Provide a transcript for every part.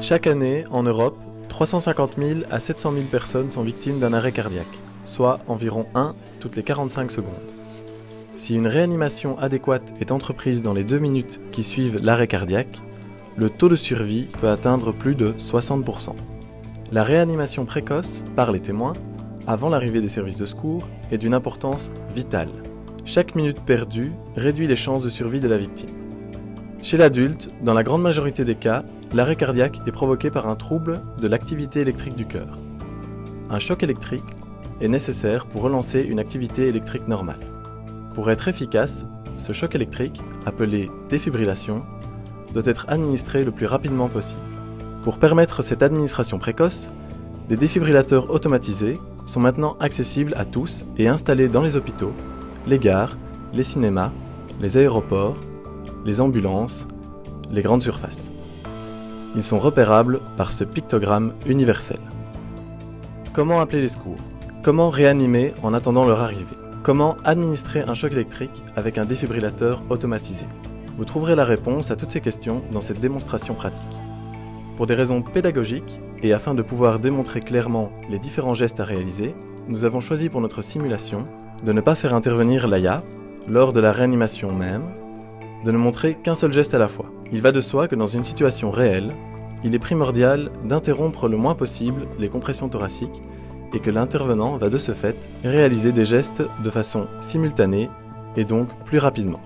Chaque année, en Europe, 350 000 à 700 000 personnes sont victimes d'un arrêt cardiaque, soit environ 1 toutes les 45 secondes. Si une réanimation adéquate est entreprise dans les 2 minutes qui suivent l'arrêt cardiaque, le taux de survie peut atteindre plus de 60%. La réanimation précoce, par les témoins, avant l'arrivée des services de secours, est d'une importance vitale. Chaque minute perdue réduit les chances de survie de la victime. Chez l'adulte, dans la grande majorité des cas, l'arrêt cardiaque est provoqué par un trouble de l'activité électrique du cœur. Un choc électrique est nécessaire pour relancer une activité électrique normale. Pour être efficace, ce choc électrique, appelé défibrillation, doit être administré le plus rapidement possible. Pour permettre cette administration précoce, des défibrillateurs automatisés sont maintenant accessibles à tous et installés dans les hôpitaux, les gares, les cinémas, les aéroports, les ambulances, les grandes surfaces. Ils sont repérables par ce pictogramme universel. Comment appeler les secours? Comment réanimer en attendant leur arrivée? Comment administrer un choc électrique avec un défibrillateur automatisé? Vous trouverez la réponse à toutes ces questions dans cette démonstration pratique. Pour des raisons pédagogiques et afin de pouvoir démontrer clairement les différents gestes à réaliser, nous avons choisi pour notre simulation de ne pas faire intervenir l'AIA lors de la réanimation même, de ne montrer qu'un seul geste à la fois. Il va de soi que dans une situation réelle, il est primordial d'interrompre le moins possible les compressions thoraciques et que l'intervenant va de ce fait réaliser des gestes de façon simultanée et donc plus rapidement.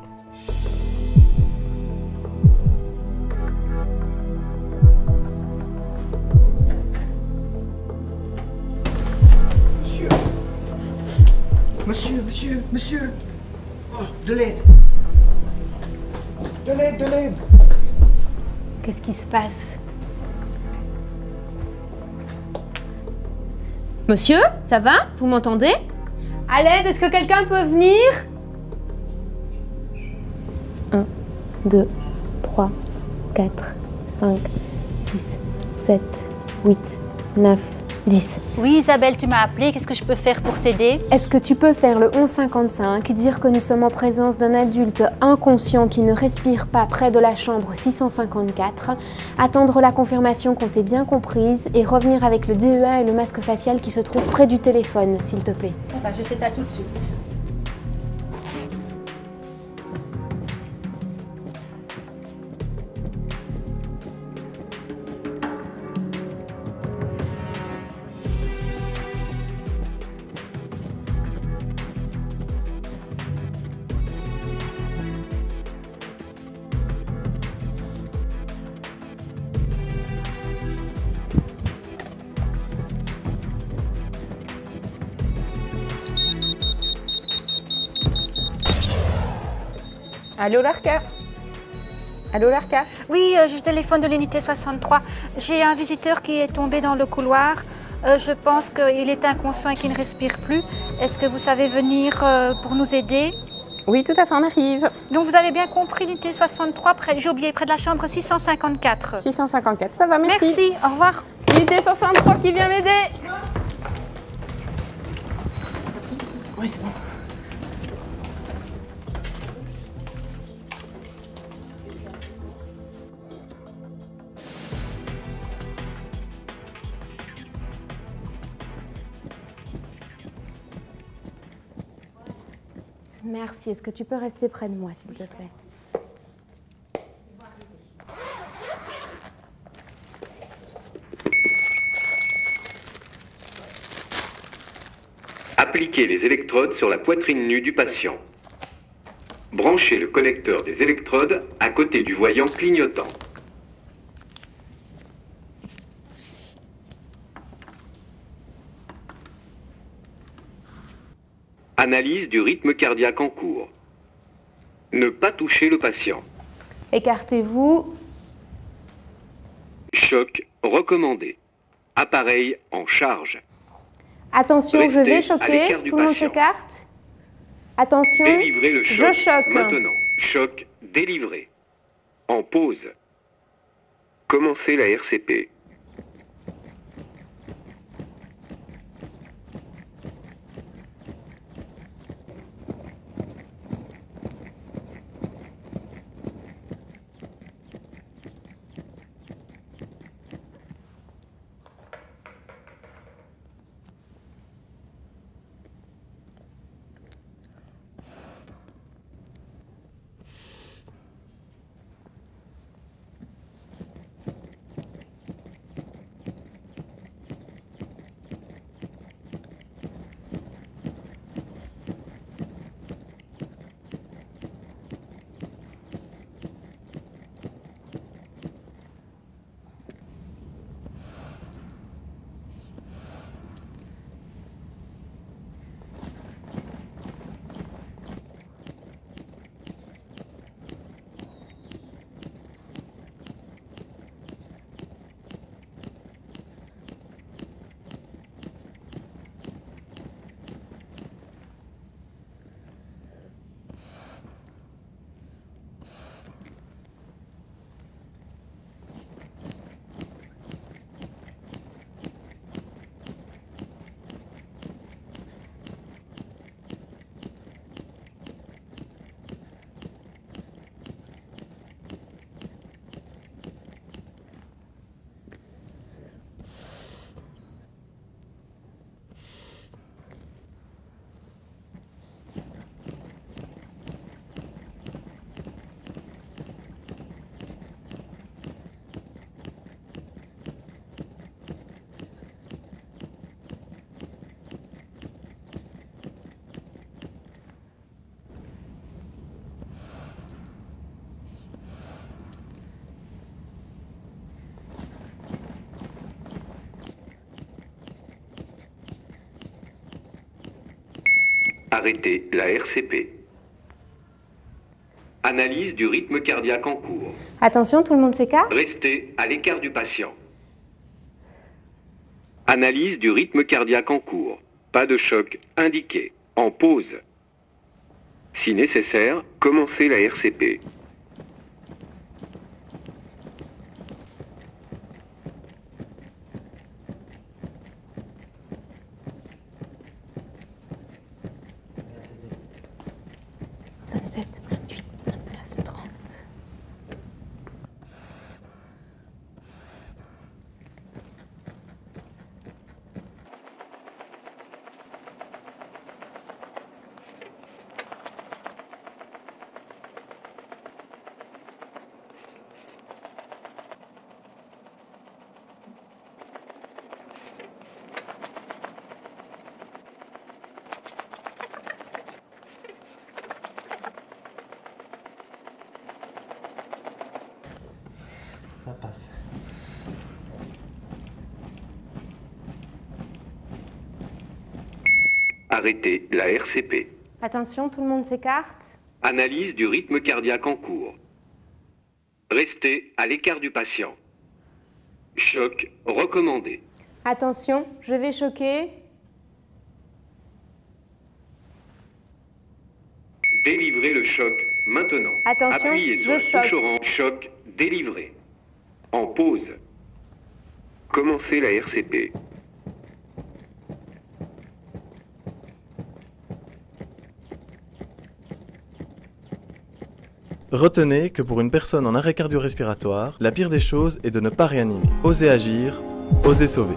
Monsieur oh, de l'aide. De l'aide. Qu'est-ce qui se passe? Monsieur, ça va? Vous m'entendez? À l'aide, est-ce que quelqu'un peut venir? 1, 2, 3, 4, 5, 6, 7, 8, 9, 10. Oui Isabelle, tu m'as appelé, qu'est-ce que je peux faire pour t'aider? Est-ce que tu peux faire le 1155, dire que nous sommes en présence d'un adulte inconscient qui ne respire pas près de la chambre 654, attendre la confirmation qu'on t'ait bien comprise et revenir avec le DEA et le masque facial qui se trouve près du téléphone, s'il te plaît. Ça va, je fais ça tout de suite. Allô Larka? Allô Larka? Oui, je téléphone de l'unité 63. J'ai un visiteur qui est tombé dans le couloir. Je pense qu'il est inconscient et qu'il ne respire plus. Est-ce que vous savez venir pour nous aider? Oui, tout à fait, on arrive. Donc vous avez bien compris, l'unité 63, j'ai oublié, près de la chambre 654. 654, ça va, merci. Merci, au revoir. Unité 63 qui vient m'aider. Oui, c'est bon. Merci. Est-ce que tu peux rester près de moi, s'il te plaît? Appliquez les électrodes sur la poitrine nue du patient. Branchez le connecteur des électrodes à côté du voyant clignotant. Analyse du rythme cardiaque en cours. Ne pas toucher le patient. Écartez-vous. Choc recommandé. Appareil en charge. Attention, Restez je vais à choquer. l'écart du Tout le monde patient. s'écarte. Attention, Délivrez le choc. je choque. Maintenant, choc délivré. En pause. Commencez la RCP. Arrêtez la RCP. Analyse du rythme cardiaque en cours. Attention, tout le monde s'écarte. Restez à l'écart du patient. Analyse du rythme cardiaque en cours. Pas de choc indiqué. En pause. Si nécessaire, commencez la RCP. Ça passe. Arrêtez la RCP. Attention, tout le monde s'écarte. Analyse du rythme cardiaque en cours. Restez à l'écart du patient. Choc recommandé. Attention, je vais choquer. Délivrez le choc maintenant. Attention, Appuyez sur je la touche choque. orange. Choc délivré. En pause. Commencez la RCP. Retenez que pour une personne en arrêt cardio-respiratoire, la pire des choses est de ne pas réanimer. Osez agir, osez sauver.